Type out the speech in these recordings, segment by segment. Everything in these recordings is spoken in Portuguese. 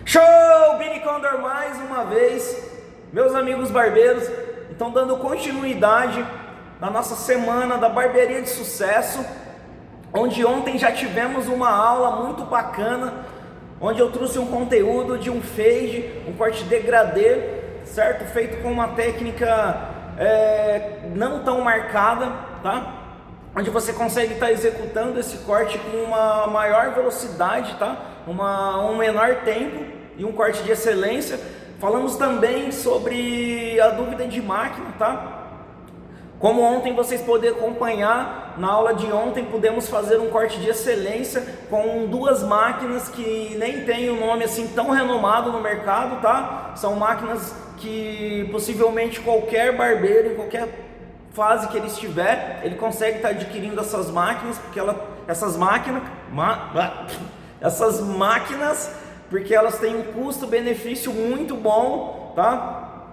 Show! Billy Condor mais uma vez, meus amigos barbeiros. Então, dando continuidade na nossa semana da barbearia de sucesso, onde ontem já tivemos uma aula muito bacana, onde eu trouxe um conteúdo de um fade, um corte degradê, certo? Feito com uma técnica não tão marcada, tá? Onde você consegue estar executando esse corte com uma maior velocidade, tá? Um menor tempo e um corte de excelência. Falamos também sobre a dúvida de máquina, tá? Como ontem vocês puderam acompanhar, na aula de ontem pudemos fazer um corte de excelência com duas máquinas que nem tem um nome assim tão renomado no mercado, tá? São máquinas que possivelmente qualquer barbeiro, em qualquer fase que ele estiver, ele consegue estar adquirindo essas máquinas, porque essas máquinas, porque elas têm um custo-benefício muito bom, tá?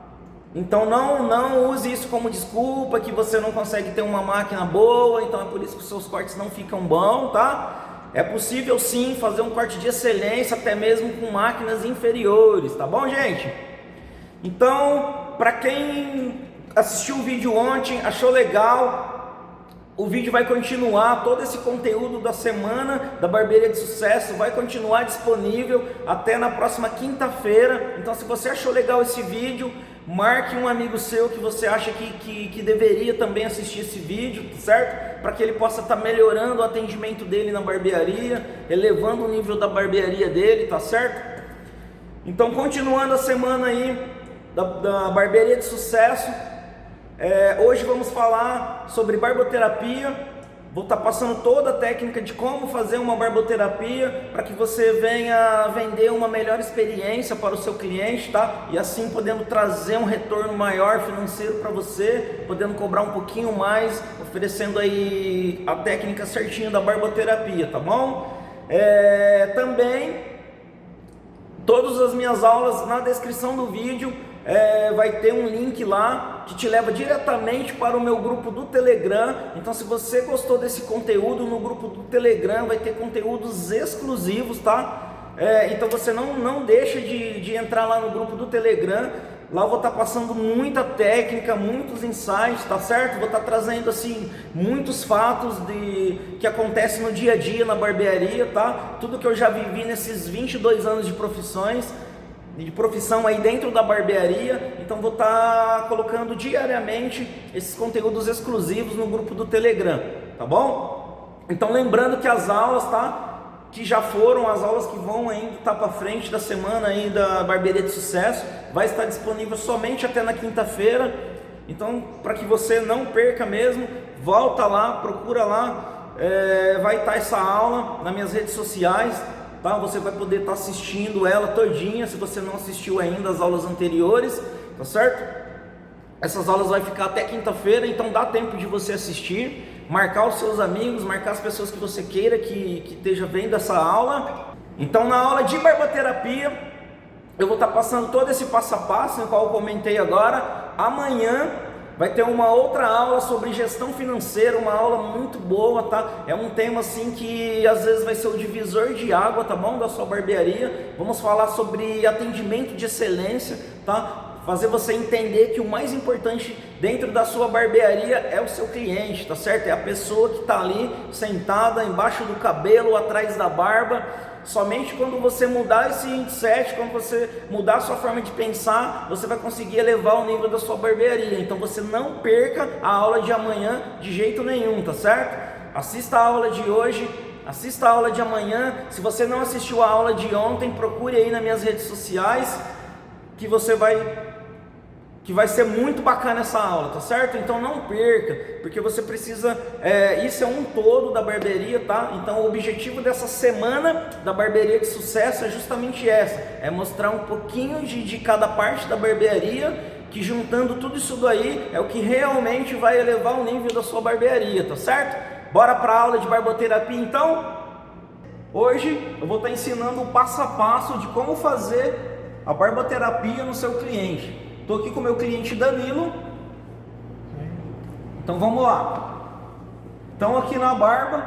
Então não use isso como desculpa que você não consegue ter uma máquina boa, então é por isso que os seus cortes não ficam bons, tá? É possível sim fazer um corte de excelência até mesmo com máquinas inferiores, tá bom, gente? Então, para quem assistiu o vídeo ontem, achou legal, o vídeo vai continuar, todo esse conteúdo da semana da barbearia de sucesso vai continuar disponível até na próxima quinta-feira. Então, se você achou legal esse vídeo, marque um amigo seu que você acha que deveria também assistir esse vídeo, certo? Para que ele possa estar melhorando o atendimento dele na barbearia, elevando o nível da barbearia dele, tá certo? Então, continuando a semana aí da barbearia de sucesso, hoje vamos falar sobre barboterapia. Vou estar passando toda a técnica de como fazer uma barboterapia para que você venha vender uma melhor experiência para o seu cliente, tá? E assim podendo trazer um retorno maior financeiro para você, podendo cobrar um pouquinho mais, oferecendo aí a técnica certinha da barboterapia, tá bom? Também todas as minhas aulas na descrição do vídeo. Vai ter um link lá que te leva diretamente para o meu grupo do Telegram. Então, se você gostou desse conteúdo, no grupo do Telegram vai ter conteúdos exclusivos, tá? Então você não deixa de entrar lá no grupo do Telegram. Lá eu vou estar passando muita técnica, muitos insights, tá certo? Vou estar trazendo assim muitos fatos que acontecem no dia a dia na barbearia, tá? Tudo que eu já vivi nesses 22 anos de profissão aí dentro da barbearia. Então vou estar colocando diariamente esses conteúdos exclusivos no grupo do Telegram, tá bom? Então lembrando que as aulas, tá? Que já foram, as aulas que vão ainda estar para frente da semana aí da barbearia de sucesso, vai estar disponível somente até na quinta-feira. Então, para que você não perca mesmo, volta lá, procura lá, vai estar essa aula nas minhas redes sociais, tá? Você vai poder estar assistindo ela todinha, se você não assistiu ainda as aulas anteriores, tá certo? Essas aulas vai ficar até quinta-feira, então dá tempo de você assistir, marcar os seus amigos, marcar as pessoas que você queira que esteja vendo essa aula. Então, na aula de barboterapia, eu vou estar passando todo esse passo a passo, no qual eu comentei agora. Amanhã vai ter uma outra aula sobre gestão financeira, uma aula muito boa, tá? É um tema assim que às vezes vai ser o divisor de água, tá bom? Da sua barbearia. Vamos falar sobre atendimento de excelência, tá? Fazer você entender que o mais importante dentro da sua barbearia é o seu cliente, tá certo? É a pessoa que está ali sentada embaixo do cabelo, atrás da barba. Somente quando você mudar esse mindset, quando você mudar a sua forma de pensar, você vai conseguir elevar o nível da sua barbearia. Então você não perca a aula de amanhã de jeito nenhum, tá certo? Assista a aula de hoje, assista a aula de amanhã. Se você não assistiu a aula de ontem, procure aí nas minhas redes sociais, que vai ser muito bacana essa aula, tá certo? Então não perca, porque você precisa, isso é um todo da barbearia, tá? Então o objetivo dessa semana da barbearia de sucesso é justamente essa, é mostrar um pouquinho de cada parte da barbearia, que juntando tudo isso daí é o que realmente vai elevar o nível da sua barbearia, tá certo? Bora para a aula de barboterapia então? Hoje eu vou estar ensinando o passo a passo de como fazer a barboterapia no seu cliente. Estou aqui com o meu cliente Danilo. Então vamos lá. Então aqui na barba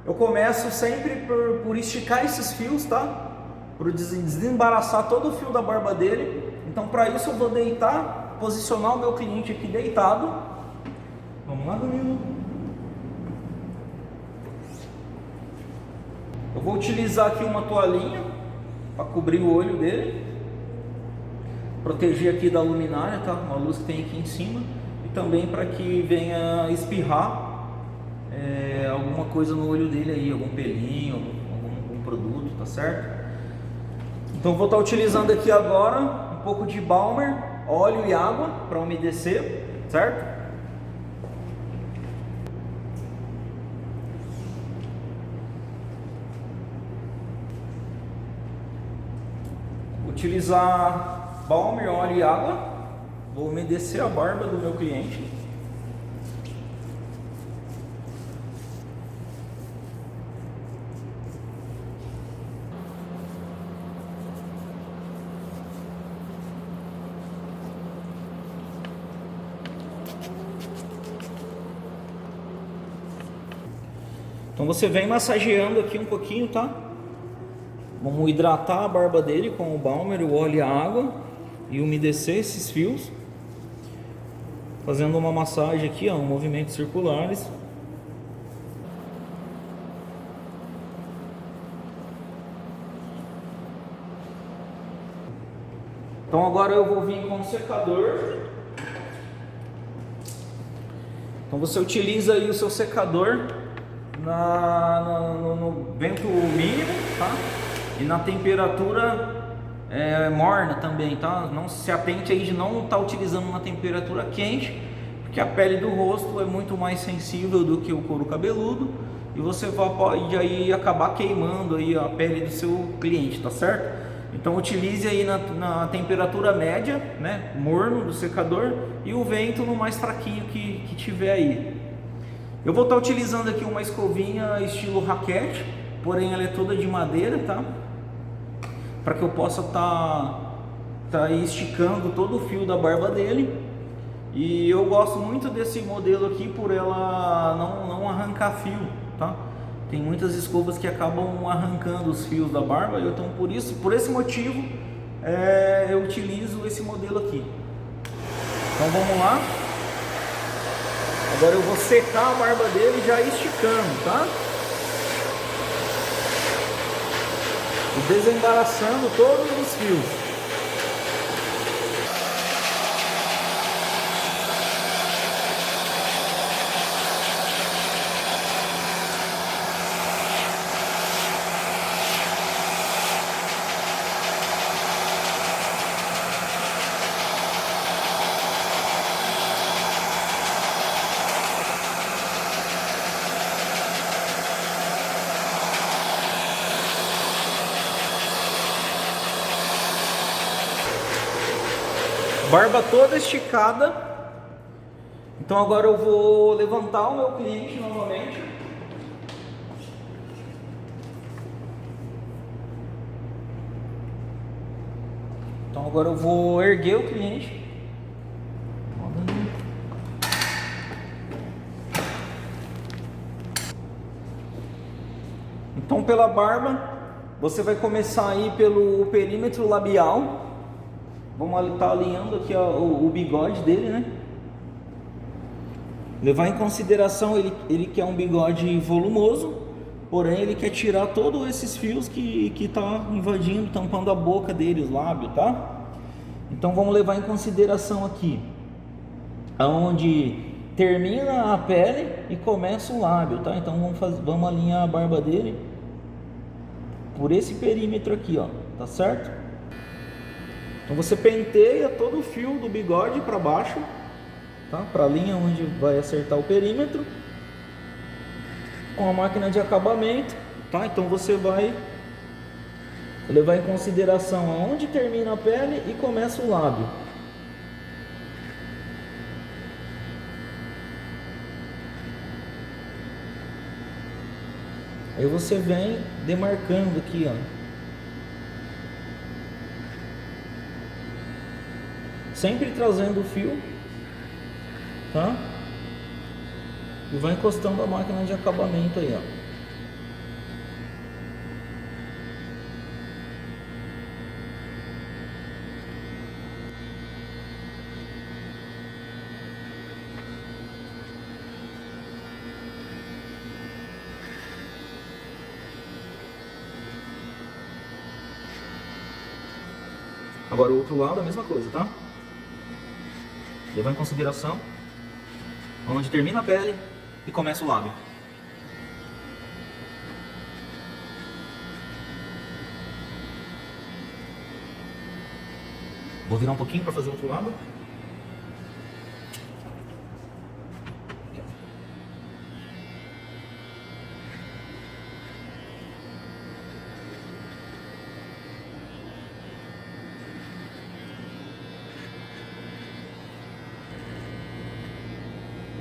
eu começo sempre por esticar esses fios, tá? para desembaraçar todo o fio da barba dele. Então, para isso, eu vou deitar, posicionar o meu cliente aqui deitado. Vamos lá, Danilo. Eu vou utilizar aqui uma toalhinha para cobrir o olho dele, proteger aqui da luminária, tá? Uma luz que tem aqui em cima, e também para que venha espirrar alguma coisa no olho dele aí, algum pelinho, algum produto, tá certo? Então vou estar utilizando aqui agora um pouco de Balmer, óleo e água para umedecer, certo? Utilizar Balmer, óleo e água, vou umedecer a barba do meu cliente. Então você vem massageando aqui um pouquinho, tá? Vamos hidratar a barba dele com o Balmer, o óleo e a água e umedecer esses fios. Fazendo uma massagem aqui, ó, movimentos circulares. Então agora eu vou vir com o secador. Então você utiliza aí o seu secador no vento mínimo, tá? E na temperatura morna também, tá? Não se atente aí de não estar utilizando uma temperatura quente, porque a pele do rosto é muito mais sensível do que o couro cabeludo e você pode aí acabar queimando aí a pele do seu cliente, tá certo? Então utilize aí na temperatura média, né, morno do secador, e o vento no mais fraquinho que tiver aí. Eu vou estar utilizando aqui uma escovinha estilo raquete, porém ela é toda de madeira, tá? Para que eu possa tá esticando todo o fio da barba dele. E eu gosto muito desse modelo aqui por ela não arrancar fio, tá? Tem muitas escovas que acabam arrancando os fios da barba, então por esse motivo eu utilizo esse modelo aqui. Então vamos lá. Agora eu vou secar a barba dele já esticando, tá? E desembaraçando todos os fios. Barba toda esticada. Então agora eu vou levantar o meu cliente novamente. Então agora eu vou erguer o cliente. Então pela barba, você vai começar aí pelo perímetro labial. Vamos estar alinhando aqui o bigode dele, né? Levar em consideração, ele quer um bigode volumoso, porém ele quer tirar todos esses fios que tá invadindo, tampando a boca dele, os lábios, tá? Então vamos levar em consideração aqui, aonde termina a pele e começa o lábio, tá? Então vamos alinhar a barba dele por esse perímetro aqui, ó, tá certo? Então você penteia todo o fio do bigode para baixo, tá? Para a linha onde vai acertar o perímetro, com a máquina de acabamento, tá? Então você vai levar em consideração aonde termina a pele e começa o lábio. Aí você vem demarcando aqui, ó. Sempre trazendo o fio, tá? E vai encostando a máquina de acabamento aí, ó. Agora o outro lado a mesma coisa, tá? Levar em consideração onde termina a pele e começa o lábio. Vou virar um pouquinho para fazer o outro lado.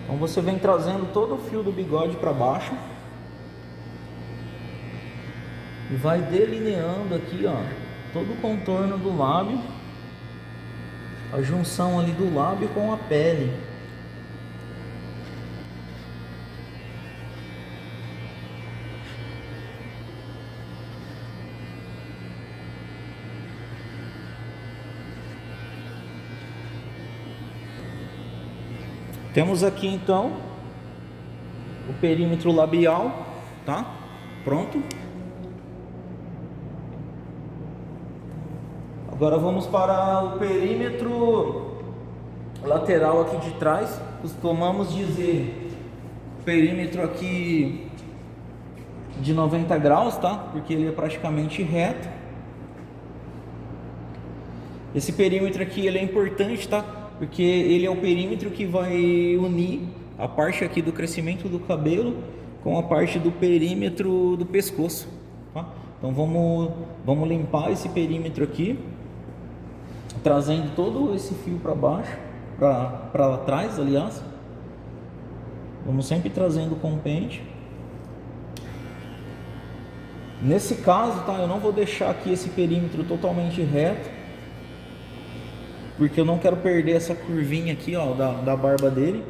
Então você vem trazendo todo o fio do bigode para baixo e vai delineando aqui, ó, todo o contorno do lábio, a junção ali do lábio com a pele. Temos aqui então o perímetro labial, tá? Pronto. Agora vamos para o perímetro lateral aqui de trás. Costumamos dizer perímetro aqui de 90 graus, tá? Porque ele é praticamente reto. Esse perímetro aqui ele é importante, tá? Porque ele é o perímetro que vai unir a parte aqui do crescimento do cabelo com a parte do perímetro do pescoço, tá? Então vamos limpar esse perímetro aqui, trazendo todo esse fio para baixo, para trás, aliás. Vamos sempre trazendo com o pente. Nesse caso, tá? Eu não vou deixar aqui esse perímetro totalmente reto, porque eu não quero perder essa curvinha aqui, ó, da barba dele,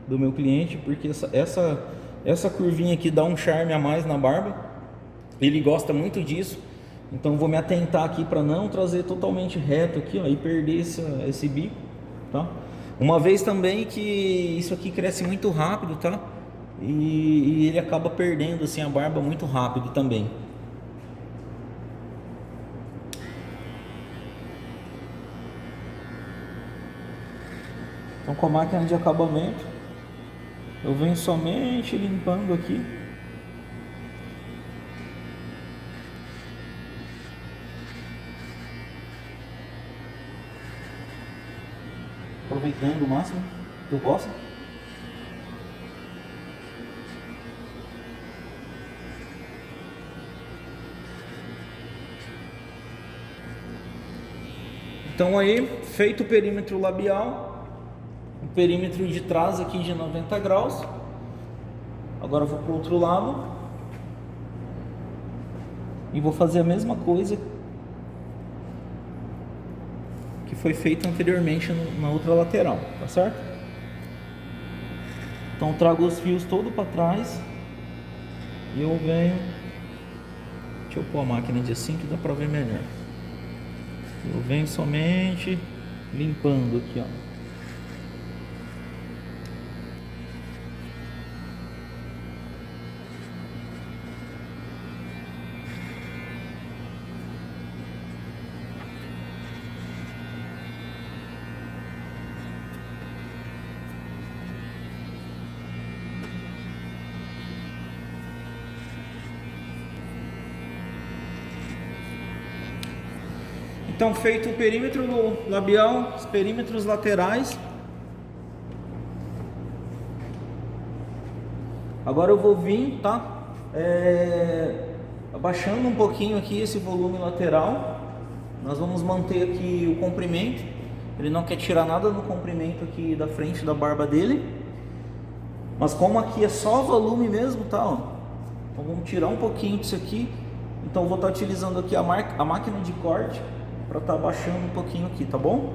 do meu cliente, porque essa curvinha aqui dá um charme a mais na barba. Ele gosta muito disso, então vou me atentar aqui para não trazer totalmente reto aqui, ó, e perder esse bico, tá? Uma vez também que isso aqui cresce muito rápido, tá? E ele acaba perdendo assim a barba muito rápido também. Então com a máquina de acabamento eu venho somente limpando aqui. Aproveitando o máximo que eu posso. Então aí, feito o perímetro labial, o perímetro de trás aqui de 90 graus. Agora eu vou para o outro lado e vou fazer a mesma coisa que foi feito anteriormente na outra lateral, tá certo? Então eu trago os fios todo para trás e eu venho, deixa eu pôr a máquina de assim que dá para ver melhor. Eu venho somente limpando aqui, ó. Então, feito o perímetro labial, os perímetros laterais, agora eu vou vir, tá? Abaixando um pouquinho aqui esse volume lateral. Nós vamos manter aqui o comprimento. Ele não quer tirar nada no comprimento aqui da frente da barba dele. Mas como aqui é só volume mesmo, tá? Ó, então vamos tirar um pouquinho disso aqui. Então eu vou estar utilizando aqui a máquina de corte para estar abaixando um pouquinho aqui, tá bom?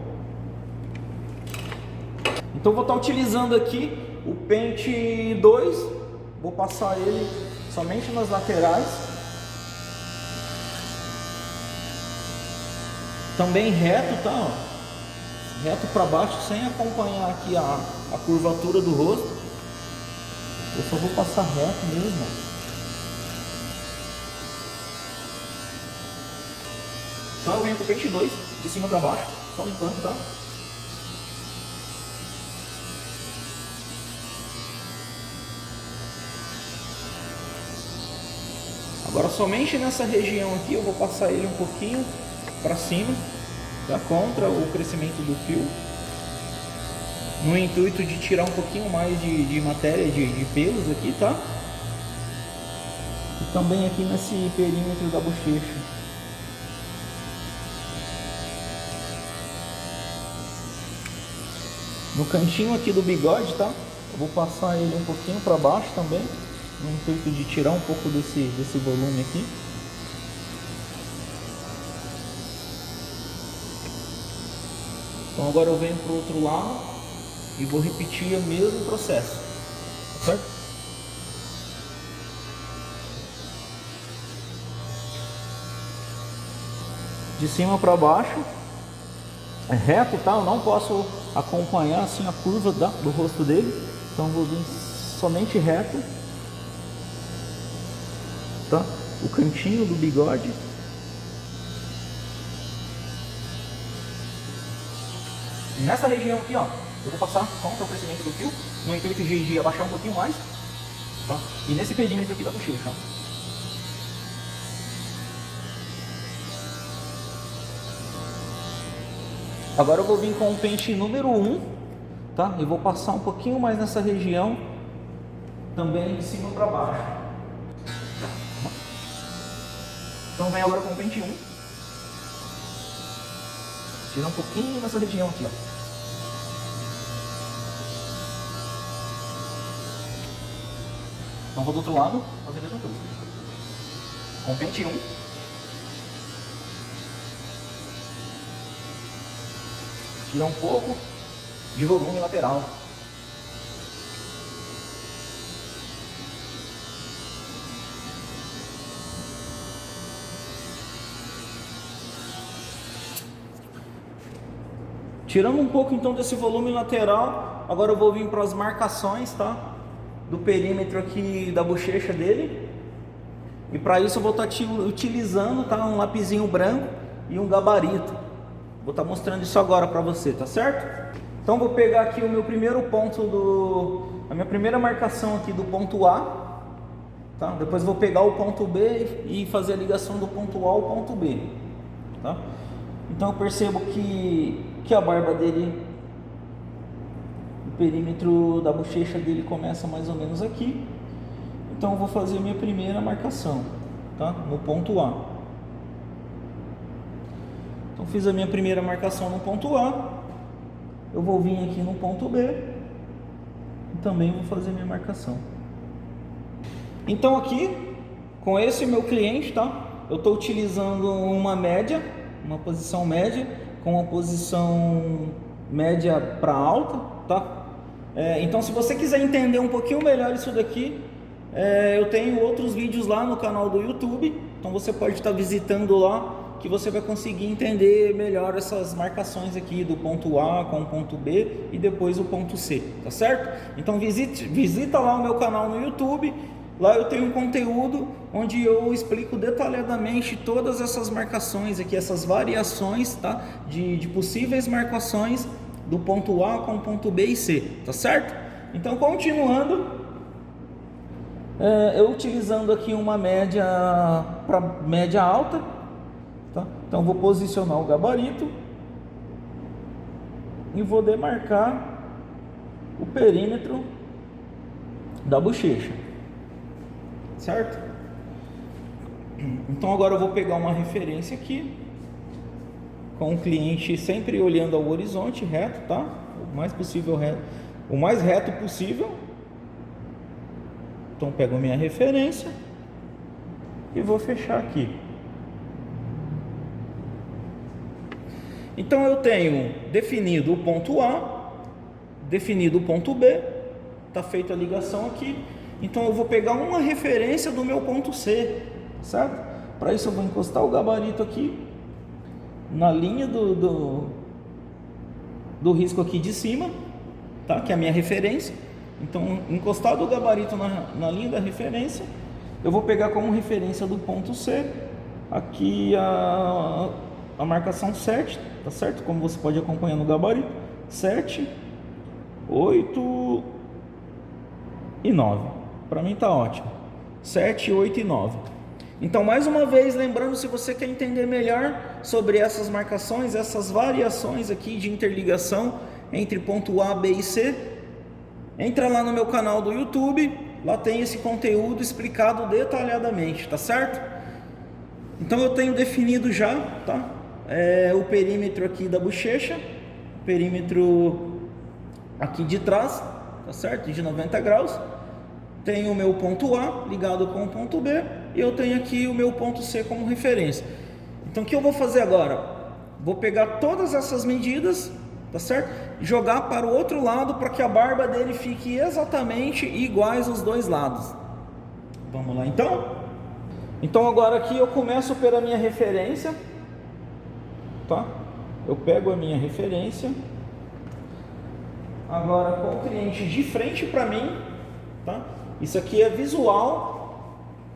Então eu vou estar utilizando aqui o pente 2, vou passar ele somente nas laterais, também reto, tá? Ó, reto para baixo, sem acompanhar aqui a curvatura do rosto. Eu só vou passar reto mesmo. Então eu venho com o pente 2 de cima para baixo, só limpando, tá? Agora somente nessa região aqui eu vou passar ele um pouquinho para cima, tá? Contra o crescimento do fio, no intuito de tirar um pouquinho mais de matéria, de pelos aqui, tá? E também aqui nesse perímetro da bochecha. No cantinho aqui do bigode, tá? Eu vou passar ele um pouquinho para baixo também, no intuito de tirar um pouco desse volume aqui. Então agora eu venho para o outro lado e vou repetir o mesmo processo, tá certo? De cima para baixo, é reto, tá? Eu não posso acompanhar assim a curva do rosto dele, então vou vir somente reto, tá? O cantinho do bigode. Nessa região aqui, ó, eu vou passar contra o crescimento do fio, no intuito de abaixar um pouquinho mais, tá? E nesse perímetro aqui da bochecha, ó. Agora eu vou vir com o pente número 1, tá? E vou passar um pouquinho mais nessa região, também de cima para baixo. Então vem agora com o pente 1. Tira um pouquinho nessa região aqui, ó. Então vou do outro lado, fazer a mesma coisa. Com o pente 1. Tira um pouco de volume lateral. Tirando um pouco então desse volume lateral, agora eu vou vir para as marcações, tá? Do perímetro aqui da bochecha dele. E para isso eu vou estar utilizando, tá? Um lapisinho branco e um gabarito. Vou estar mostrando isso agora para você, tá certo? Então vou pegar aqui o meu primeiro ponto a minha primeira marcação aqui do ponto A, tá? Depois vou pegar o ponto B e fazer a ligação do ponto A ao ponto B, tá? Então eu percebo que a barba dele, o perímetro da bochecha dele começa mais ou menos aqui. Então eu vou fazer a minha primeira marcação, tá? No ponto A. Então fiz a minha primeira marcação no ponto A, eu vou vir aqui no ponto B e também vou fazer a minha marcação. Então aqui, com esse meu cliente, tá? Eu estou utilizando uma média, uma posição média, com uma posição média para alta, tá? Então se você quiser entender um pouquinho melhor isso daqui, eu tenho outros vídeos lá no canal do YouTube, então você pode estar visitando lá, que você vai conseguir entender melhor essas marcações aqui do ponto A com o ponto B e depois o ponto C, tá certo? Então visita lá o meu canal no YouTube, lá eu tenho um conteúdo onde eu explico detalhadamente todas essas marcações aqui, essas variações, tá? De possíveis marcações do ponto A com o ponto B e C, tá certo? Então continuando, eu utilizando aqui uma média para média alta, tá? Então vou posicionar o gabarito e vou demarcar o perímetro da bochecha, certo? Então agora eu vou pegar uma referência aqui, com o cliente sempre olhando ao horizonte, reto, tá? O mais possível reto, o mais reto possível. Então pego a minha referência e vou fechar aqui. Então eu tenho definido o ponto A, definido o ponto B, está feita a ligação aqui. Então eu vou pegar uma referência do meu ponto C, certo? Para isso eu vou encostar o gabarito aqui na linha do risco aqui de cima, tá? Que é a minha referência. Então encostado o gabarito na linha da referência, eu vou pegar como referência do ponto C aqui a marcação 7, tá certo? Como você pode acompanhar no gabarito, 7, 8 e 9. Para mim tá ótimo. 7, 8 e 9. Então, mais uma vez, lembrando, se você quer entender melhor sobre essas marcações, essas variações aqui de interligação entre ponto A, B e C, entra lá no meu canal do YouTube, lá tem esse conteúdo explicado detalhadamente, tá certo? Então eu tenho definido já, tá? O perímetro aqui da bochecha, o perímetro aqui de trás, tá certo? De 90 graus. Tenho o meu ponto A ligado com o ponto B e eu tenho aqui o meu ponto C como referência. Então o que eu vou fazer agora? Vou pegar todas essas medidas, tá certo? Jogar para o outro lado para que a barba dele fique exatamente iguais aos dois lados. Vamos lá então? Então agora aqui eu começo pela minha referência, tá? Eu pego a minha referência, agora com o cliente de frente para mim, tá? Isso aqui é visual,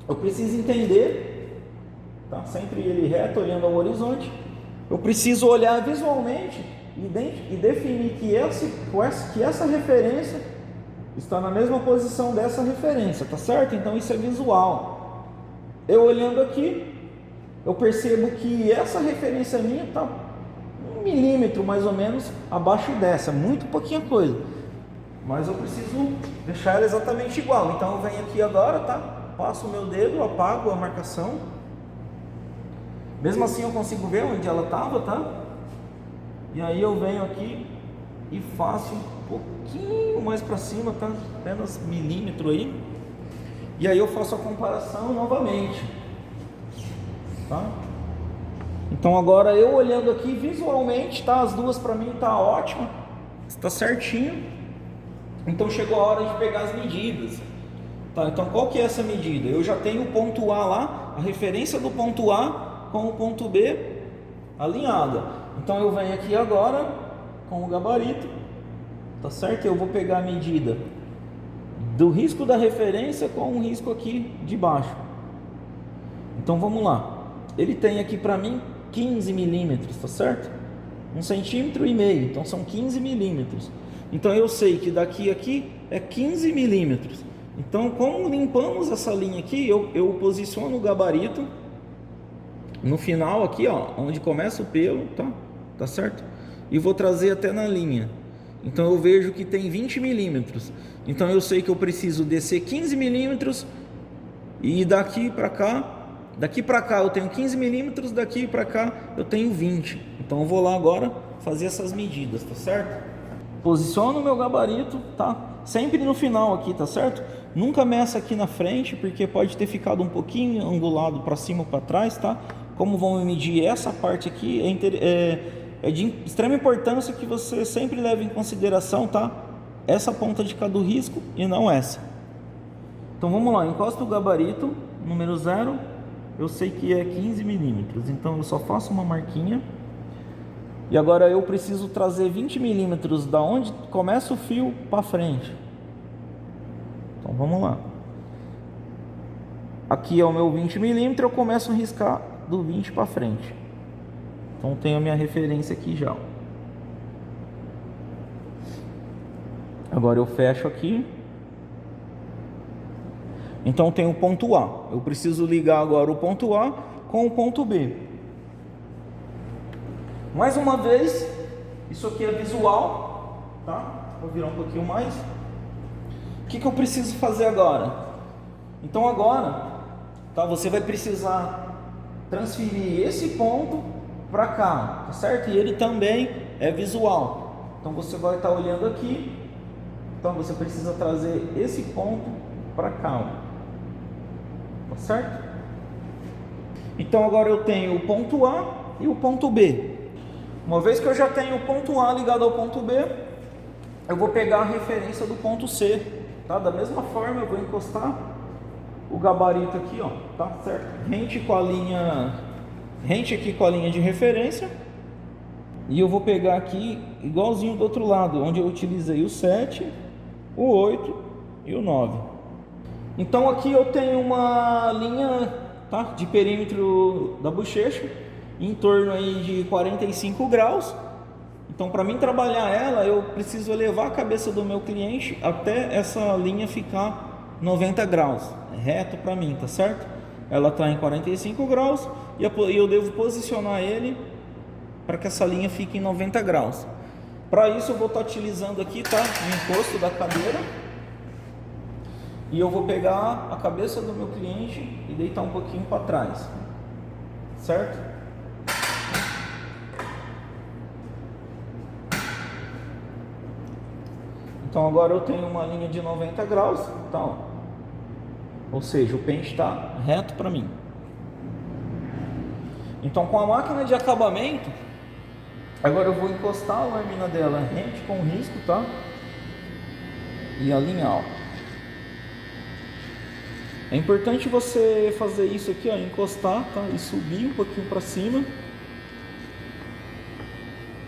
eu preciso entender, tá? Sempre ele reto, olhando ao horizonte. Eu preciso olhar visualmente e definir que essa referência está na mesma posição dessa referência, tá certo? Então isso é visual. Eu olhando aqui, eu percebo que essa referência minha está 1 milímetro mais ou menos abaixo dessa, muito pouquinha coisa. Mas eu preciso deixar ela exatamente igual. Então eu venho aqui agora, tá? Passo o meu dedo, apago a marcação. Mesmo assim eu consigo ver onde ela estava, tá? E aí eu venho aqui e faço um pouquinho mais para cima, tá? Apenas milímetro aí. E aí eu faço a comparação novamente, tá? Então agora eu olhando aqui visualmente, tá? As duas para mim tá ótimo, está certinho. Então chegou a hora de pegar as medidas, tá? Então qual que é essa medida? Eu já tenho o ponto A lá, a referência do ponto A com o ponto B alinhada. Então eu venho aqui agora com o gabarito, tá certo? Eu vou pegar a medida do risco da referência com o risco aqui de baixo. Então vamos lá. Ele tem aqui para mim 15 milímetros, tá certo? 1,5 centímetro, então são 15 milímetros. Então eu sei que daqui a aqui é 15 milímetros. Então, como limpamos essa linha aqui, eu posiciono o gabarito no final aqui, ó, onde começa o pelo, tá certo? E vou trazer até na linha. Então eu vejo que tem 20 milímetros. Então eu sei que eu preciso descer 15 milímetros e daqui para cá eu tenho 15 milímetros, daqui para cá eu tenho 20. Então eu vou lá agora fazer essas medidas, tá certo? Posiciono o meu gabarito, tá? Sempre no final aqui, tá certo? Nunca meça aqui na frente, porque pode ter ficado um pouquinho angulado para cima ou para trás, tá? Como vão medir essa parte aqui, é de extrema importância que você sempre leve em consideração, tá? Essa ponta de cada risco e não essa. Então vamos lá, encosto o gabarito, número 0, eu sei que é 15 milímetros, então eu só faço uma marquinha. E agora eu preciso trazer 20 milímetros da onde começa o fio para frente. Então vamos lá. Aqui é o meu 20 milímetros, eu começo a riscar do 20 para frente. Então tenho a minha referência aqui já. Agora eu fecho aqui. Então tem o ponto A. Eu preciso ligar agora o ponto A com o ponto B. Mais uma vez, isso aqui é visual, tá? Vou virar um pouquinho mais. O que eu preciso fazer agora? Então agora, tá? Você vai precisar transferir esse ponto para cá, tá certo? E ele também é visual. Então você vai estar olhando aqui. Então você precisa trazer esse ponto para cá, tá certo? Então agora eu tenho o ponto A e o ponto B. Uma vez que eu já tenho o ponto A ligado ao ponto B, eu vou pegar a referência do ponto C, tá? Da mesma forma eu vou encostar o gabarito aqui, ó, tá certo? Rente aqui com a linha de referência, e eu vou pegar aqui igualzinho do outro lado, onde eu utilizei o 7, o 8 e o 9. Então aqui eu tenho uma linha, tá, de perímetro da bochecha, em torno aí de 45 graus. Então, para mim trabalhar ela, eu preciso elevar a cabeça do meu cliente até essa linha ficar 90 graus, reto para mim, tá certo? Ela está em 45 graus e eu devo posicionar ele para que essa linha fique em 90 graus. Para isso eu vou estar utilizando aqui, tá, o encosto da cadeira, e eu vou pegar a cabeça do meu cliente e deitar um pouquinho para trás, certo? Então agora eu tenho uma linha de 90 graus, tá, ó. Ou seja, o pente está reto para mim. Então com a máquina de acabamento, agora eu vou encostar a lâmina dela rente com risco, tá? E alinhar, ó. É importante você fazer isso aqui, ó, encostar, tá? E subir um pouquinho para cima,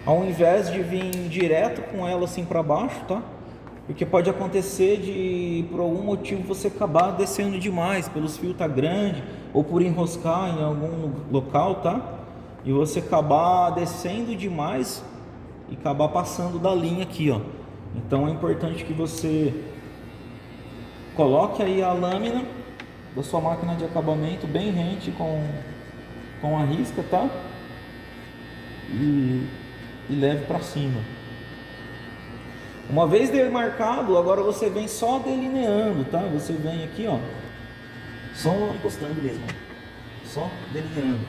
ao invés de vir direto com ela assim para baixo, tá? Porque pode acontecer de, por algum motivo, você acabar descendo demais, pelos fios tá grande, ou por enroscar em algum local, tá? E você acabar descendo demais e acabar passando da linha aqui, ó. Então é importante que você coloque aí a lâmina da sua máquina de acabamento bem rente com a risca, tá? E leve para cima. Uma vez demarcado, agora você vem só delineando, tá? Você vem aqui, ó, só encostando mesmo, só delineando.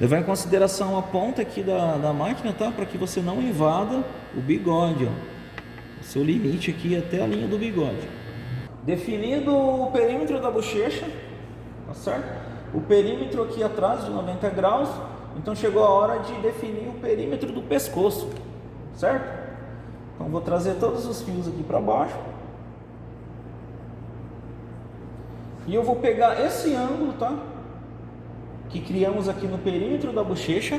Levar em consideração a ponta aqui da máquina, tá? Para que você não invada o bigode, ó. O seu limite aqui até a linha do bigode. Definido o perímetro da bochecha, tá certo? O perímetro aqui atrás de 90 graus. Então chegou a hora de definir o perímetro do pescoço, certo? Então vou trazer todos os fios aqui para baixo. E eu vou pegar esse ângulo, tá? Que criamos aqui no perímetro da bochecha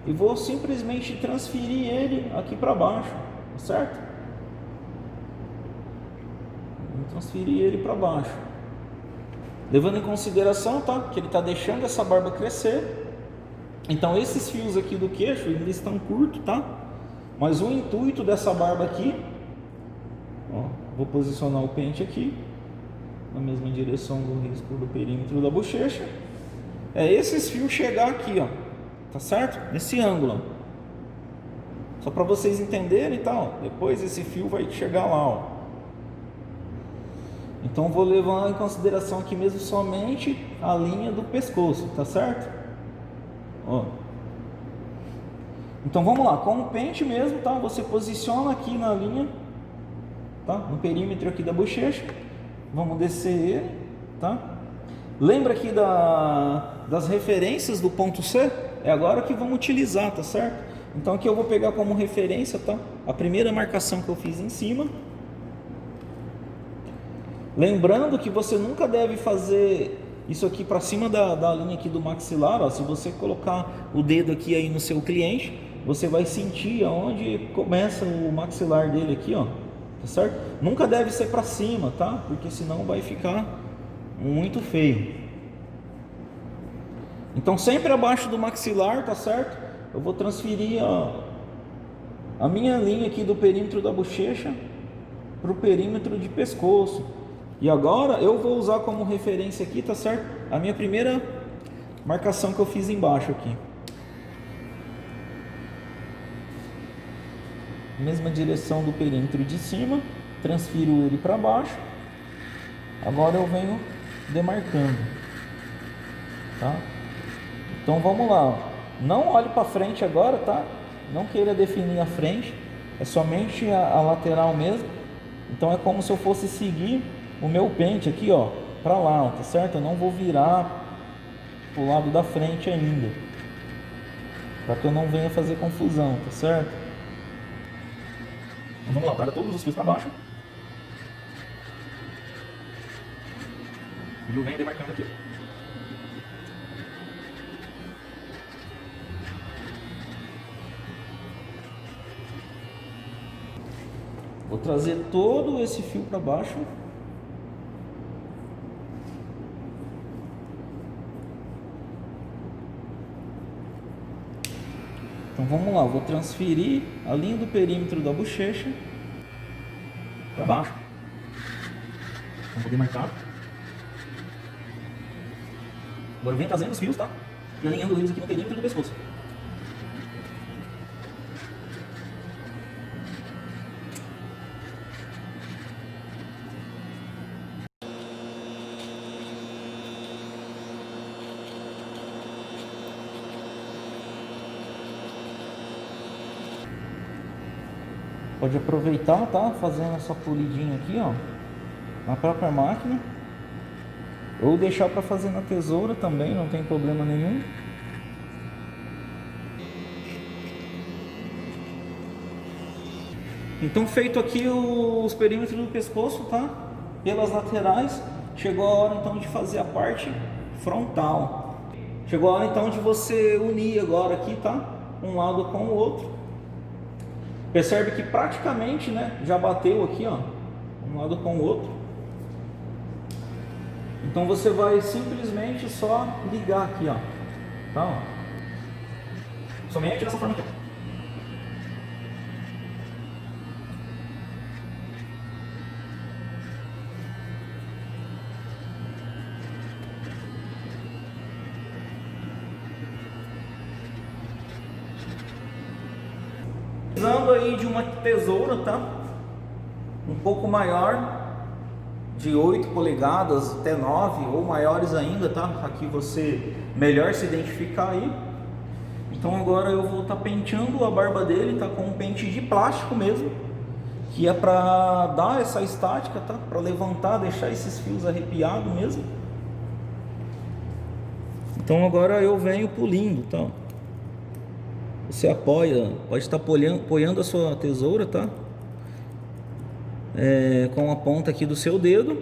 e vou simplesmente transferir ele aqui para baixo, certo? Vou transferir ele para baixo. Levando em consideração, tá? Que ele está deixando essa barba crescer. Então esses fios aqui do queixo ainda estão curtos, tá? Mas o intuito dessa barba aqui, ó, vou posicionar o pente aqui na mesma direção do risco do perímetro da bochecha. É esses fios chegar aqui, ó, tá certo? Nesse ângulo, ó. Só para vocês entenderem, tá? Ó, depois esse fio vai chegar lá, ó. Então vou levar em consideração aqui mesmo somente a linha do pescoço, tá certo? Ó. Então vamos lá, com o pente mesmo, tá? Você posiciona aqui na linha, tá? No perímetro aqui da bochecha. Vamos descer ele, tá? Lembra aqui das referências do ponto C? É agora que vamos utilizar, tá certo? Então aqui eu vou pegar como referência, tá? A primeira marcação que eu fiz em cima. Lembrando que você nunca deve fazer isso aqui para cima da linha aqui do maxilar, ó. Se você colocar o dedo aqui aí no seu cliente, você vai sentir aonde começa o maxilar dele aqui, ó, tá certo? Nunca deve ser para cima, tá? Porque senão vai ficar muito feio. Então sempre abaixo do maxilar, tá certo? Eu vou transferir a minha linha aqui do perímetro da bochecha para o perímetro de pescoço. E agora eu vou usar como referência aqui, tá certo? A minha primeira marcação que eu fiz embaixo aqui. Mesma direção do perímetro de cima, transfiro ele para baixo. Agora eu venho demarcando, tá? Então vamos lá, ó. Não olhe para frente agora, tá? Não queira definir a frente, é somente a lateral mesmo. Então é como se eu fosse seguir o meu pente aqui, ó, para lá, ó, tá certo? Eu não vou virar pro lado da frente ainda, para que eu não venha fazer confusão, tá certo? Então vamos lá, traga todos os fios para baixo e eu venho demarcando aqui. Vou trazer todo esse fio para baixo. Então vamos lá, vou transferir a linha do perímetro da bochecha para baixo. Então vou demarcar. Agora eu venho trazendo os fios, tá? E alinhando eles aqui no perímetro do pescoço. Pode aproveitar, tá? Fazendo essa polidinha aqui, ó, na própria máquina. Ou deixar para fazer na tesoura também, não tem problema nenhum. Então, feito aqui os perímetros do pescoço, tá? Pelas laterais, chegou a hora então de fazer a parte frontal. Chegou a hora então de você unir agora aqui, tá? Um lado com o outro. Percebe que praticamente, né, já bateu aqui, ó, um lado com o outro. Então você vai simplesmente só ligar aqui, ó, tá? Ó. Somente dessa forma aqui. Precisando aí de uma tesoura, tá? Um pouco maior, de 8 polegadas até 9 ou maiores ainda, tá? Aqui você melhor se identificar aí. Então agora eu vou estar penteando a barba dele, tá? Com um pente de plástico mesmo, que é para dar essa estática, tá? Para levantar, deixar esses fios arrepiados mesmo. Então agora eu venho pulindo, tá? Você apoia, pode estar apoiando a sua tesoura, tá? Com a ponta aqui do seu dedo.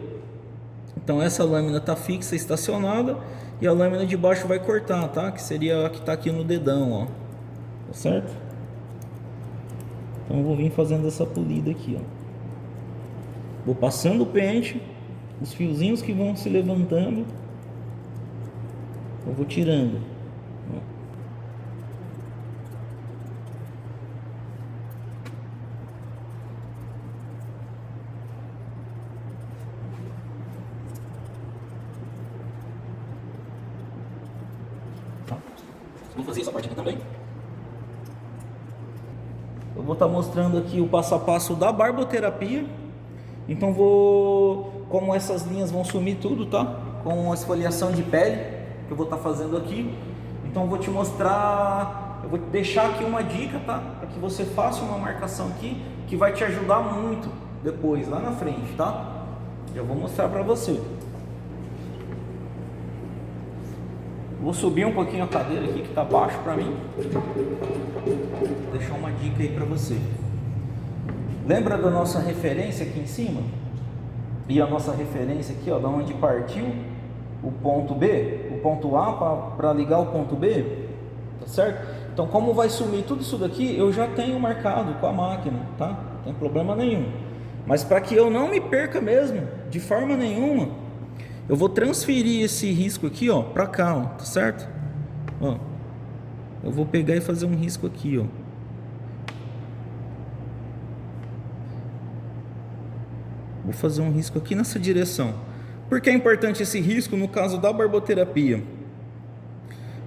Então essa lâmina está fixa, estacionada, e a lâmina de baixo vai cortar, tá? Que seria a que está aqui no dedão, ó. Tá certo? Então eu vou vir fazendo essa polida aqui, ó. Vou passando o pente, os fiozinhos que vão se levantando, eu vou tirando. Vou fazer essa parte aqui também. Eu vou estar mostrando aqui o passo a passo da barboterapia. Então como essas linhas vão sumir tudo, tá? Com a esfoliação de pele que eu vou estar fazendo aqui. Então eu vou te mostrar, eu vou deixar aqui uma dica, tá? Para que você faça uma marcação aqui que vai te ajudar muito depois, lá na frente, tá? Eu vou mostrar para você. Vou subir um pouquinho a cadeira aqui que está baixo para mim. Vou deixar uma dica aí para você. Lembra da nossa referência aqui em cima? E a nossa referência aqui, ó, da onde partiu o ponto B, o ponto A para ligar o ponto B, tá certo? Então, como vai sumir tudo isso daqui, eu já tenho marcado com a máquina, tá? Não tem problema nenhum. Mas para que eu não me perca mesmo, de forma nenhuma, eu vou transferir esse risco aqui, ó, para cá, ó, tá certo? Ó, eu vou pegar e fazer um risco aqui, ó. Vou fazer um risco aqui nessa direção. Por que é importante esse risco no caso da barboterapia?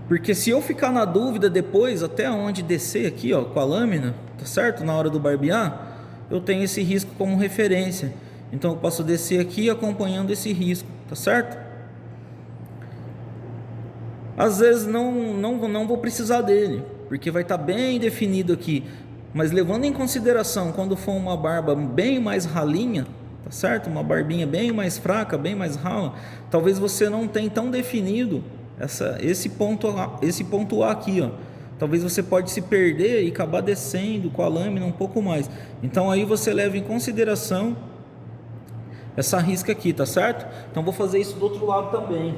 Porque se eu ficar na dúvida depois até onde descer aqui, ó, com a lâmina, tá certo? Na hora do barbear, eu tenho esse risco como referência. Então eu posso descer aqui acompanhando esse risco, tá certo? Às vezes não vou precisar dele, porque vai estar bem definido aqui. Mas levando em consideração quando for uma barba bem mais ralinha, tá certo? Uma barbinha bem mais fraca, bem mais rala, talvez você não tenha tão definido esse ponto A aqui, ó. Talvez você pode se perder e acabar descendo com a lâmina um pouco mais. Então aí você leva em consideração essa risca aqui, tá certo? Então vou fazer isso do outro lado também.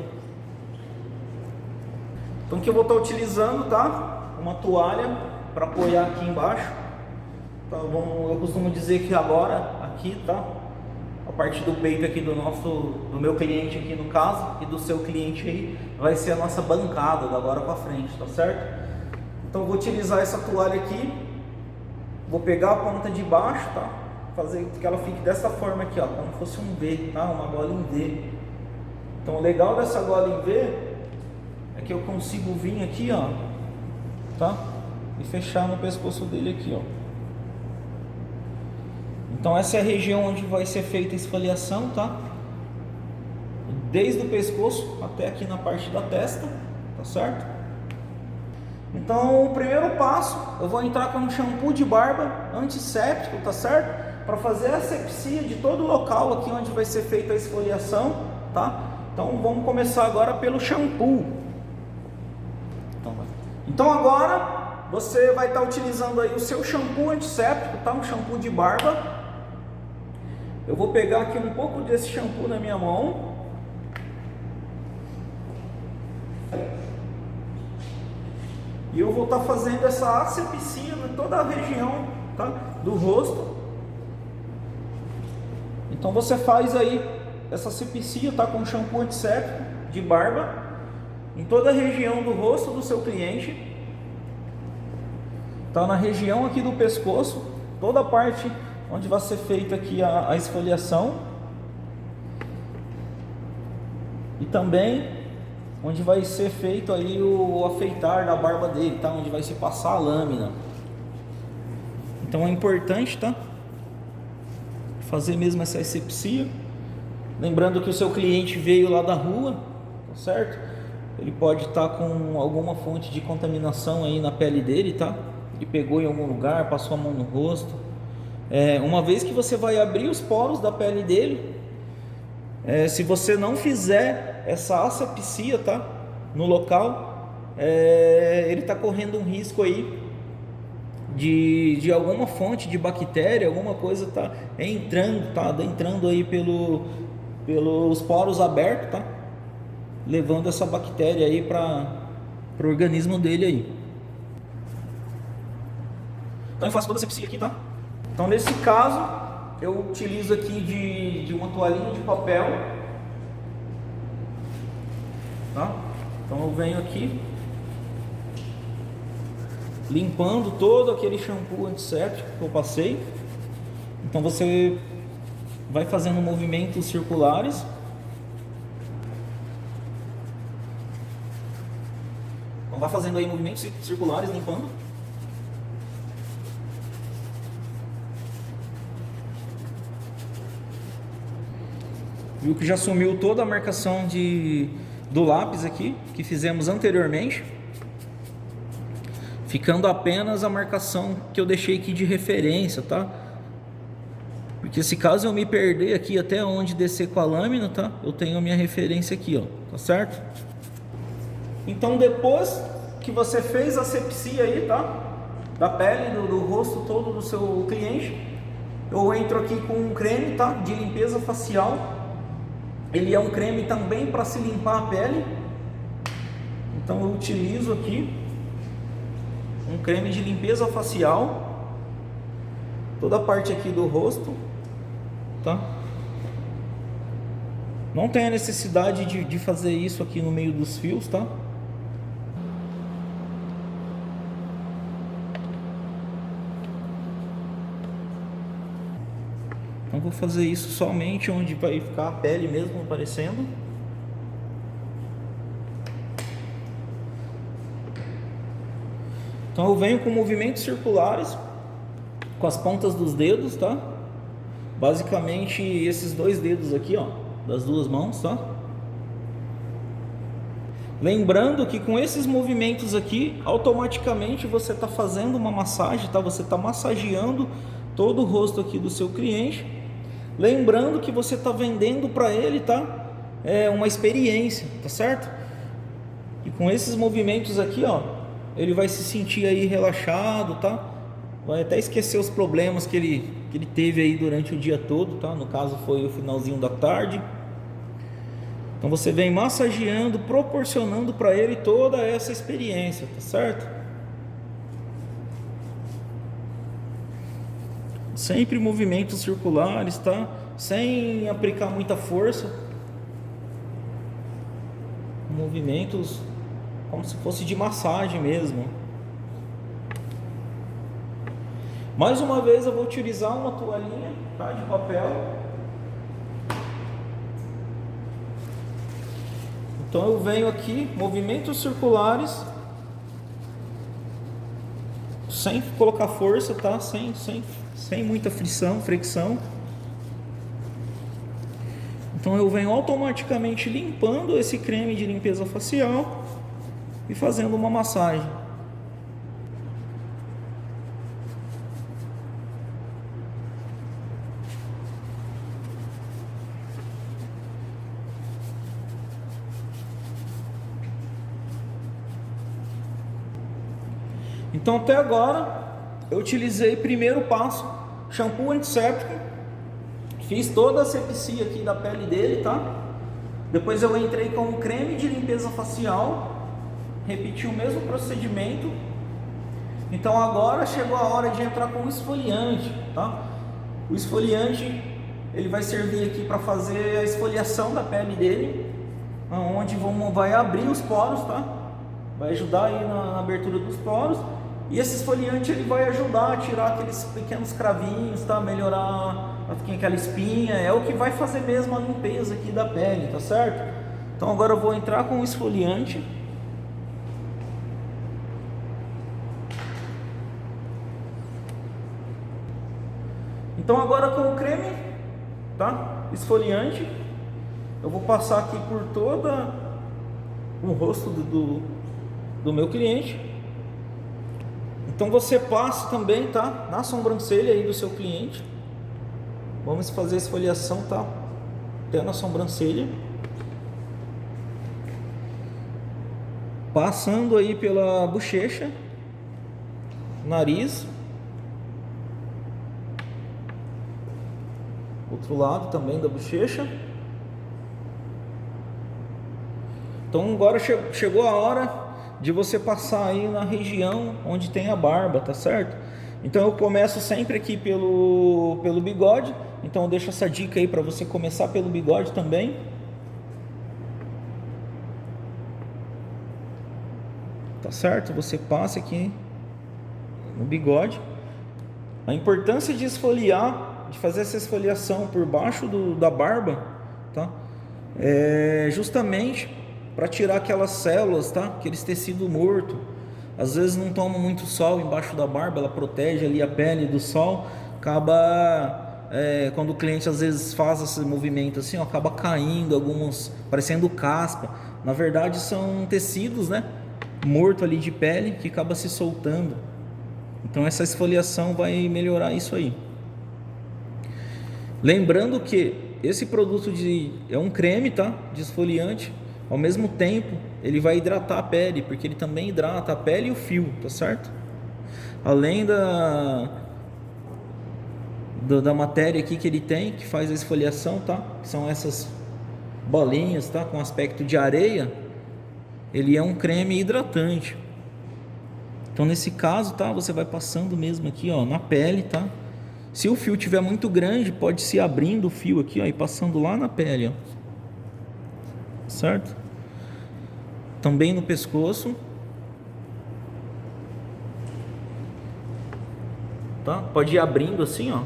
Então que eu vou estar utilizando, tá? Uma toalha para apoiar aqui embaixo. Tá, eu costumo dizer que agora aqui, tá? A parte do peito aqui do meu cliente aqui no caso e do seu cliente aí vai ser a nossa bancada da agora para frente, tá certo? Então eu vou utilizar essa toalha aqui, vou pegar a ponta de baixo, tá? Fazer que ela fique dessa forma aqui, ó, como se fosse um V, tá? Uma gola em V. Então o legal dessa gola em V é que eu consigo vir aqui, ó, tá? E fechar no pescoço dele aqui, ó. Então essa é a região onde vai ser feita a esfoliação, tá? Desde o pescoço até aqui na parte da testa, tá certo? Então o primeiro passo, eu vou entrar com um shampoo de barba antisséptico, tá certo? Para fazer a asepsia de todo o local aqui onde vai ser feita a esfoliação, tá? Então vamos começar agora pelo shampoo. Então agora você vai estar utilizando aí o seu shampoo antisséptico, tá? Um shampoo de barba. Eu vou pegar aqui um pouco desse shampoo na minha mão. E eu vou estar fazendo essa asepsia em toda a região, tá? Do rosto. Então você faz aí essa asepsia, tá? Com shampoo antisséptico de barba em toda a região do rosto do seu cliente. Tá? Na região aqui do pescoço, toda a parte onde vai ser feita aqui a esfoliação. E também onde vai ser feito aí o afeitar da barba dele, tá? Onde vai se passar a lâmina. Então é importante, tá? Fazer mesmo essa asepsia. Lembrando que o seu cliente veio lá da rua, tá certo? Ele pode estar com alguma fonte de contaminação aí na pele dele, tá? Ele pegou em algum lugar, passou a mão no rosto. Uma vez que você vai abrir os poros da pele dele, se você não fizer essa asepsia, tá? No local, ele está correndo um risco aí de alguma fonte de bactéria, alguma coisa tá entrando aí pelos poros abertos, tá? Levando essa bactéria aí para o organismo dele aí. Então eu faço toda a asepsia aqui, tá? Então nesse caso eu utilizo aqui de uma toalhinha de papel, tá? Então eu venho aqui limpando todo aquele shampoo antisséptico que eu passei. Então você vai fazendo movimentos circulares. Então vai fazendo aí movimentos circulares, limpando. Viu que já sumiu toda a marcação do lápis aqui que fizemos anteriormente, ficando apenas a marcação que eu deixei aqui de referência, tá? Porque se caso eu me perder aqui até onde descer com a lâmina, tá? Eu tenho a minha referência aqui, ó, tá certo? Então depois que você fez a asepsia aí, tá? Da pele, do rosto todo do seu cliente, eu entro aqui com um creme, tá? De limpeza facial. Ele é um creme também para se limpar a pele. Então eu utilizo aqui um creme de limpeza facial, toda a parte aqui do rosto, tá? Não tem a necessidade de fazer isso aqui no meio dos fios, tá? Então vou fazer isso somente onde vai ficar a pele mesmo aparecendo. Então eu venho com movimentos circulares com as pontas dos dedos, tá? Basicamente esses dois dedos aqui, ó, das duas mãos, tá? Lembrando que com esses movimentos aqui, automaticamente você está fazendo uma massagem, tá? Você está massageando todo o rosto aqui do seu cliente. Lembrando que você está vendendo para ele, tá? Uma experiência, tá certo? E com esses movimentos aqui, ó, ele vai se sentir aí relaxado, tá? Vai até esquecer os problemas que ele teve aí durante o dia todo, tá? No caso foi o finalzinho da tarde. Então você vem massageando, proporcionando para ele toda essa experiência, tá certo? Sempre movimentos circulares, tá? Sem aplicar muita força. Movimentos como se fosse de massagem mesmo. Mais uma vez eu vou utilizar uma toalhinha, tá, de papel. Então eu venho aqui, movimentos circulares, sem colocar força, tá? Sem muita fricção. Então eu venho automaticamente limpando esse creme de limpeza facial e fazendo uma massagem. Então até agora eu utilizei primeiro passo, shampoo antisséptico, fiz toda a asepsia aqui da pele dele, tá? Depois eu entrei com o creme de limpeza facial, repeti o mesmo procedimento. Então agora chegou a hora de entrar com o esfoliante, tá? O esfoliante ele vai servir aqui para fazer a esfoliação da pele dele, onde vai abrir os poros, tá? Vai ajudar aí na abertura dos poros. E esse esfoliante ele vai ajudar a tirar aqueles pequenos cravinhos, tá? Melhorar aquela espinha, é o que vai fazer mesmo a limpeza aqui da pele, tá certo? Então agora eu vou entrar com o esfoliante. Então agora com o creme, tá? Esfoliante, eu vou passar aqui por todo o rosto do meu cliente. Então você passa também, tá? Na sobrancelha aí do seu cliente. Vamos fazer a esfoliação, tá? Até na sobrancelha. Passando aí pela bochecha, nariz. Outro lado também da bochecha. Então agora chegou a hora de você passar aí na região onde tem a barba, tá certo? Então eu começo sempre aqui pelo bigode. Então eu deixo essa dica aí para você começar pelo bigode também. Tá certo? Você passa aqui no bigode. A importância de esfoliar, de fazer essa esfoliação por baixo da barba, tá? É justamente para tirar aquelas células, tá? Aqueles tecidos mortos. Às vezes não toma muito sol embaixo da barba, ela protege ali a pele do sol. Acaba, quando o cliente às vezes faz esse movimento assim, ó, acaba caindo alguns, parecendo caspa. Na verdade são tecidos, né? Morto ali de pele que acaba se soltando. Então essa esfoliação vai melhorar isso aí. Lembrando que esse produto é um creme, tá? De esfoliante. Ao mesmo tempo, ele vai hidratar a pele, porque ele também hidrata a pele e o fio, tá certo? Além da matéria aqui que ele tem, que faz a esfoliação, tá? Que são essas bolinhas, tá? Com aspecto de areia. Ele é um creme hidratante. Então nesse caso, tá? Você vai passando mesmo aqui, ó, na pele, tá? Se o fio tiver muito grande, pode se abrindo o fio aqui, ó, e passando lá na pele, ó. Certo? Também no pescoço, tá? Pode ir abrindo assim, ó.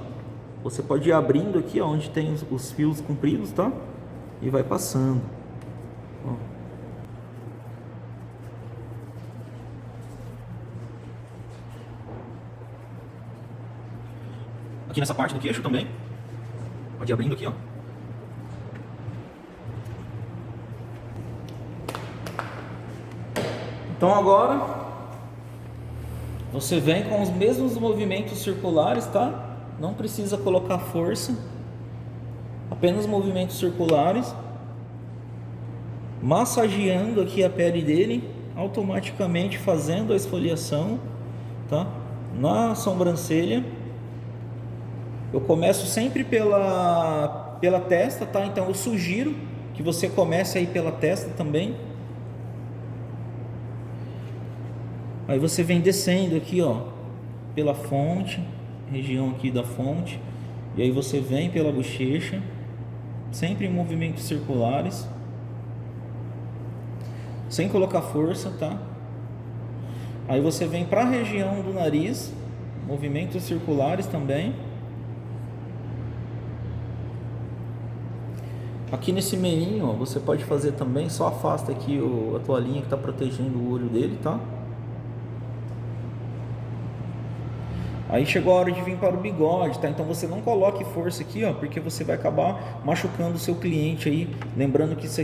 Você pode ir abrindo aqui, ó, onde tem os fios compridos, tá? E vai passando, ó. Aqui nessa parte do queixo também, pode ir abrindo aqui, ó. Então agora você vem com os mesmos movimentos circulares, tá? Não precisa colocar força, apenas movimentos circulares, massageando aqui a pele dele, automaticamente fazendo a esfoliação, tá? Na sobrancelha. Eu começo sempre pela testa, tá? Então eu sugiro que você comece aí pela testa também. Aí você vem descendo aqui, ó, pela fonte, região aqui da fonte, e aí você vem pela bochecha, sempre em movimentos circulares, sem colocar força, tá? Aí você vem para a região do nariz, movimentos circulares também. Aqui nesse meinho, ó, você pode fazer também, só afasta aqui a toalhinha que está protegendo o olho dele, tá? Aí chegou a hora de vir para o bigode, tá? Então você não coloque força aqui, ó, porque você vai acabar machucando o seu cliente aí. Lembrando que isso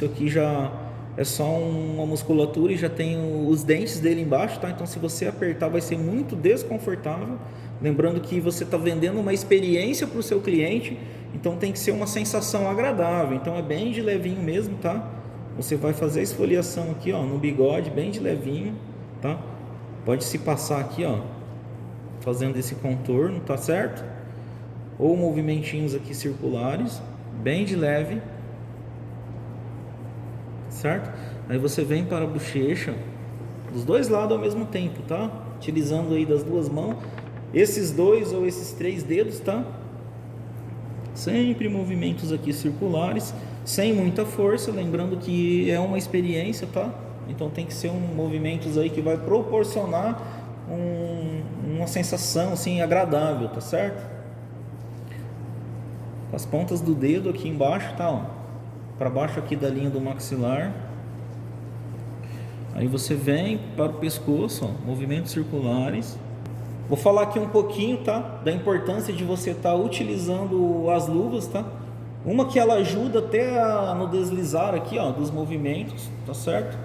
aqui já é só uma musculatura e já tem os dentes dele embaixo, tá? Então se você apertar vai ser muito desconfortável. Lembrando que você está vendendo uma experiência para o seu cliente, então tem que ser uma sensação agradável. Então é bem de levinho mesmo, tá? Você vai fazer a esfoliação aqui, ó, no bigode, bem de levinho, tá? Pode se passar aqui, ó, fazendo esse contorno, tá certo? Ou movimentinhos aqui circulares, bem de leve, certo? Aí você vem para a bochecha, dos dois lados ao mesmo tempo, tá? Utilizando aí das duas mãos, esses 2 ou esses 3 dedos, tá? Sempre movimentos aqui circulares, sem muita força, lembrando que é uma experiência, tá? Então tem que ser movimentos aí que vai proporcionar uma sensação assim agradável, tá certo? As pontas do dedo aqui embaixo, tá? Ó, para baixo aqui da linha do maxilar. Aí você vem para o pescoço, ó, movimentos circulares. Vou falar aqui um pouquinho, tá, da importância de você estar utilizando as luvas, tá? Uma que ela ajuda até no deslizar aqui, ó, dos movimentos, tá certo?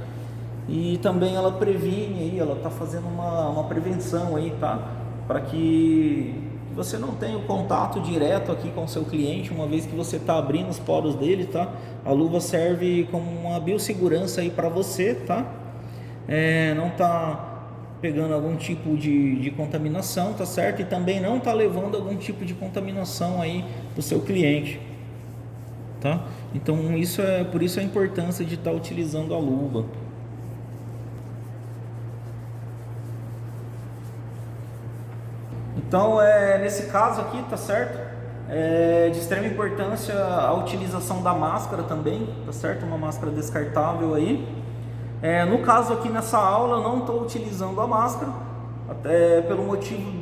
E também ela previne aí, ela tá fazendo uma prevenção aí, tá? Para que você não tenha o contato direto aqui com o seu cliente, uma vez que você está abrindo os poros dele, tá? A luva serve como uma biossegurança aí para você, tá? Não tá pegando algum tipo de contaminação, tá certo? E também não tá levando algum tipo de contaminação aí do seu cliente, tá? Então por isso a importância de estar utilizando a luva. Então nesse caso aqui, tá certo? É de extrema importância a utilização da máscara também, tá certo? Uma máscara descartável aí. No caso aqui nessa aula eu não estou utilizando a máscara, até pelo motivo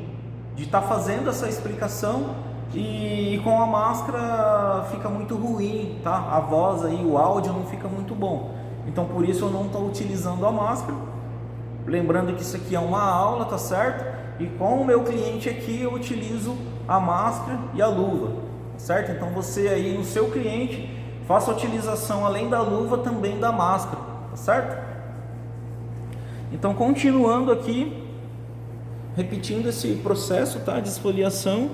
de estar fazendo essa explicação, e com a máscara fica muito ruim, tá? A voz aí, o áudio não fica muito bom. Então por isso eu não estou utilizando a máscara. Lembrando que isso aqui é uma aula, tá certo? E com o meu cliente aqui eu utilizo a máscara e a luva, certo? Então você aí no seu cliente faça a utilização além da luva também da máscara, tá certo? Então continuando aqui, repetindo esse processo, tá, de esfoliação.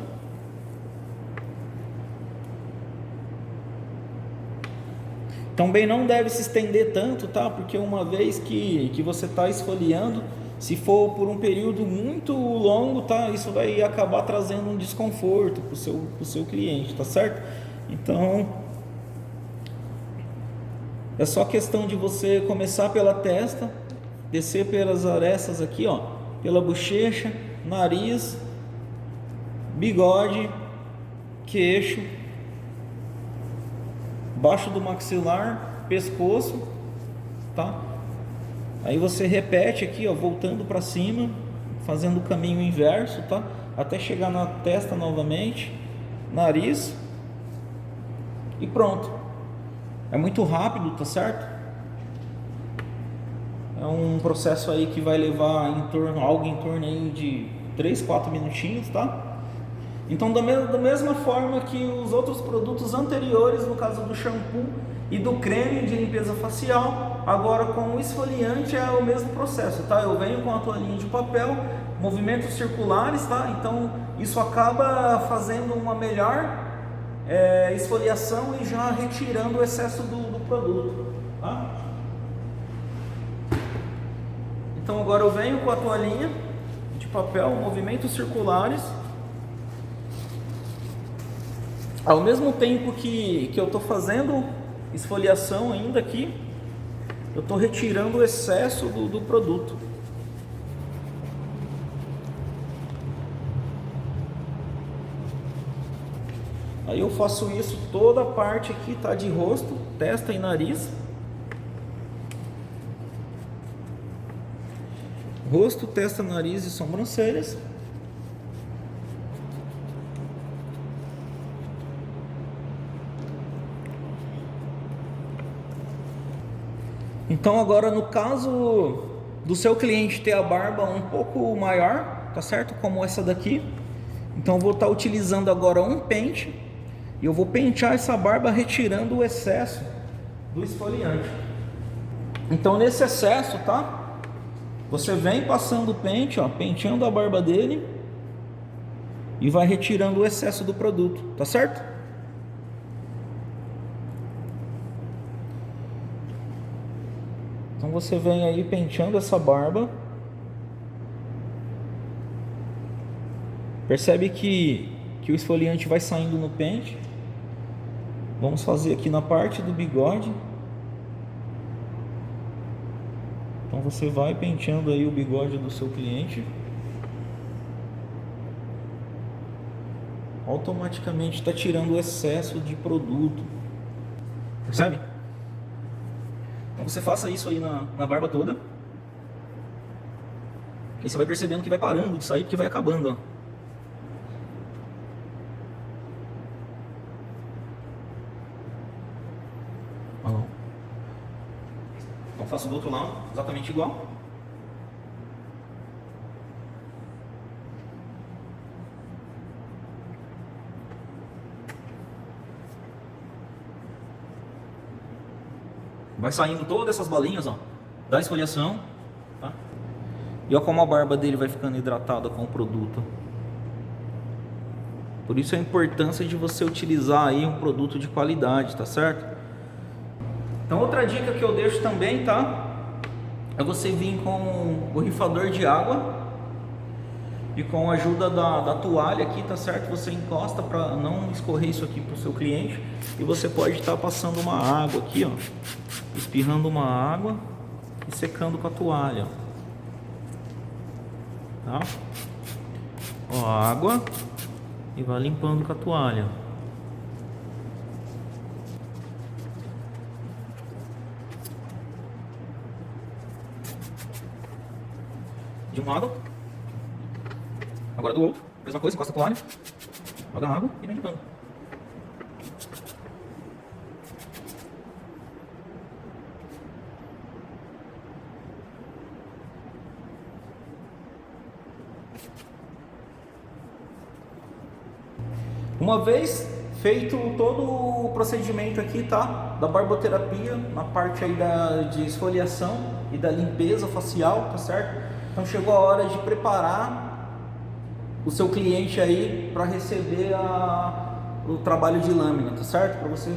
Também não deve se estender tanto, tá? Porque uma vez que você está esfoliando, se for por um período muito longo, tá? Isso vai acabar trazendo um desconforto para o seu cliente, tá certo? Então é só questão de você começar pela testa, descer pelas arestas aqui, ó, pela bochecha, nariz, bigode, queixo, baixo do maxilar, pescoço, tá? Aí você repete aqui, ó, voltando para cima, fazendo o caminho inverso, tá? Até chegar na testa novamente, nariz e pronto. É muito rápido, tá certo? É um processo aí que vai levar algo em torno aí de 3, 4 minutinhos, tá? Então da mesma forma que os outros produtos anteriores, no caso do shampoo e do creme de limpeza facial, agora com o esfoliante é o mesmo processo, tá? Eu venho com a toalhinha de papel, movimentos circulares, tá? Então isso acaba fazendo uma melhor esfoliação e já retirando o excesso do produto, tá? Então agora eu venho com a toalhinha de papel, movimentos circulares. Ao mesmo tempo que eu estou fazendo esfoliação ainda aqui, eu estou retirando o excesso do produto. Aí eu faço isso toda a parte aqui, tá? De rosto, testa e nariz. Rosto, testa, nariz e sobrancelhas. Então agora no caso do seu cliente ter a barba um pouco maior, tá certo? Como essa daqui. Então eu vou estar utilizando agora um pente e eu vou pentear essa barba retirando o excesso do esfoliante. Então nesse excesso, tá? Você vem passando o pente, ó, penteando a barba dele e vai retirando o excesso do produto, tá certo? Então você vem aí penteando essa barba. Percebe que o esfoliante vai saindo no pente. Vamos fazer aqui na parte do bigode. Então você vai penteando aí o bigode do seu cliente. Automaticamente está tirando o excesso de produto. Percebe? Então você faça isso aí na barba toda. E você vai percebendo que vai parando de sair, porque vai acabando, ó. Então faço do outro lado, exatamente igual. Vai saindo todas essas bolinhas, ó, da esfoliação, tá? E olha como a barba dele vai ficando hidratada com o produto. Por isso a importância de você utilizar aí um produto de qualidade, tá certo? Então outra dica que eu deixo também, tá? É você vir com o borrifador de água e com a ajuda da toalha aqui, tá certo? Você encosta para não escorrer isso aqui para o seu cliente e você pode estar passando uma água aqui, ó, espirrando uma água e secando com a toalha, tá? Ó, água e vai limpando com a toalha. De um lado, agora do outro, mesma coisa, encosta a toalha, joga a água e vem limpando. Uma vez feito todo o procedimento aqui, tá? Da barboterapia, na parte aí de esfoliação e da limpeza facial, tá certo? Então chegou a hora de preparar o seu cliente aí para receber o trabalho de lâmina, tá certo? Para você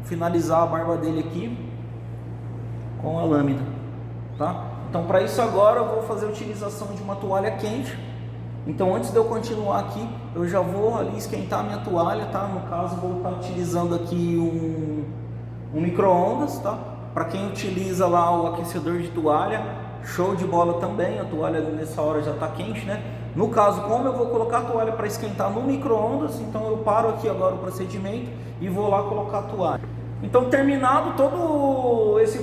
finalizar a barba dele aqui com a lâmina, tá? Então para isso agora eu vou fazer a utilização de uma toalha quente. Então antes de eu continuar aqui, eu já vou ali esquentar a minha toalha, tá? No caso vou estar utilizando aqui um micro-ondas, tá? Para quem utiliza lá o aquecedor de toalha, show de bola também, a toalha nessa hora já está quente, né? No caso, como eu vou colocar a toalha para esquentar no micro-ondas, então eu paro aqui agora o procedimento e vou lá colocar a toalha. Então terminado todo esse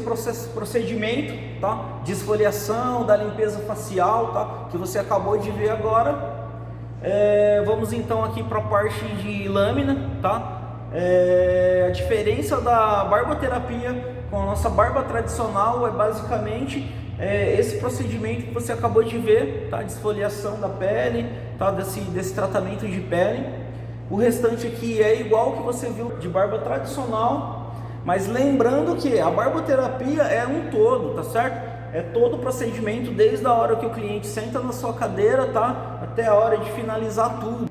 procedimento, tá? De esfoliação, da limpeza facial, tá? Que você acabou de ver agora, vamos então aqui para a parte de lâmina, tá? A diferença da barboterapia com a nossa barba tradicional é basicamente esse procedimento que você acabou de ver, tá? De esfoliação da pele, tá? Desse tratamento de pele. O restante aqui é igual que você viu de barba tradicional, mas lembrando que a barboterapia é um todo, tá certo? É todo o procedimento, desde a hora que o cliente senta na sua cadeira, tá? Até a hora de finalizar tudo.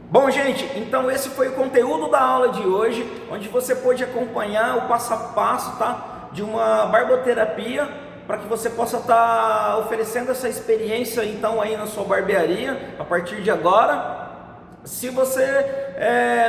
Bom, gente, então esse foi o conteúdo da aula de hoje, onde você pôde acompanhar o passo a passo, tá? De uma barboterapia, para que você possa estar oferecendo essa experiência então aí na sua barbearia a partir de agora. Se você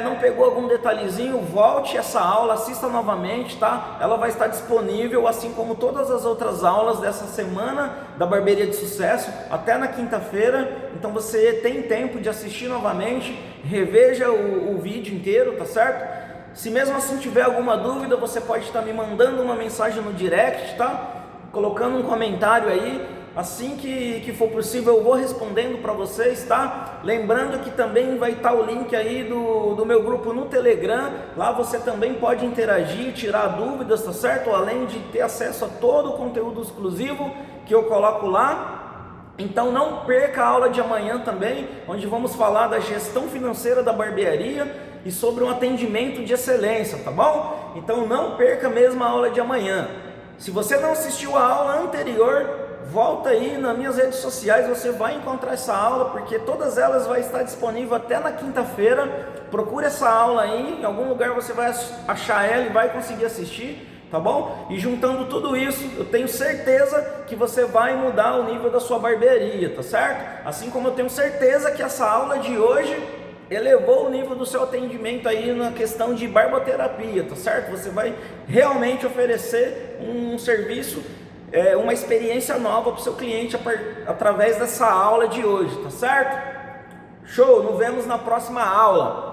não pegou algum detalhezinho, volte essa aula, assista novamente, tá? Ela vai estar disponível, assim como todas as outras aulas dessa semana da Barbearia de Sucesso, até na quinta-feira. Então você tem tempo de assistir novamente, reveja o vídeo inteiro, tá certo? Se mesmo assim tiver alguma dúvida, você pode estar me mandando uma mensagem no direct, tá? Colocando um comentário aí, assim que for possível eu vou respondendo para vocês, tá? Lembrando que também vai estar o link aí do meu grupo no Telegram, lá você também pode interagir, tirar dúvidas, tá certo? Além de ter acesso a todo o conteúdo exclusivo que eu coloco lá. Então não perca a aula de amanhã também, onde vamos falar da gestão financeira da barbearia e sobre um atendimento de excelência, tá bom? Então não perca mesmo a aula de amanhã. Se você não assistiu a aula anterior, volta aí nas minhas redes sociais, você vai encontrar essa aula, porque todas elas vai estar disponível até na quinta-feira. Procure essa aula aí, em algum lugar você vai achar ela e vai conseguir assistir. Tá bom? E juntando tudo isso, eu tenho certeza que você vai mudar o nível da sua barbearia, tá certo? Assim como eu tenho certeza que essa aula de hoje elevou o nível do seu atendimento aí na questão de barboterapia, tá certo? Você vai realmente oferecer um serviço, uma experiência nova para o seu cliente através dessa aula de hoje, tá certo? Show! Nos vemos na próxima aula.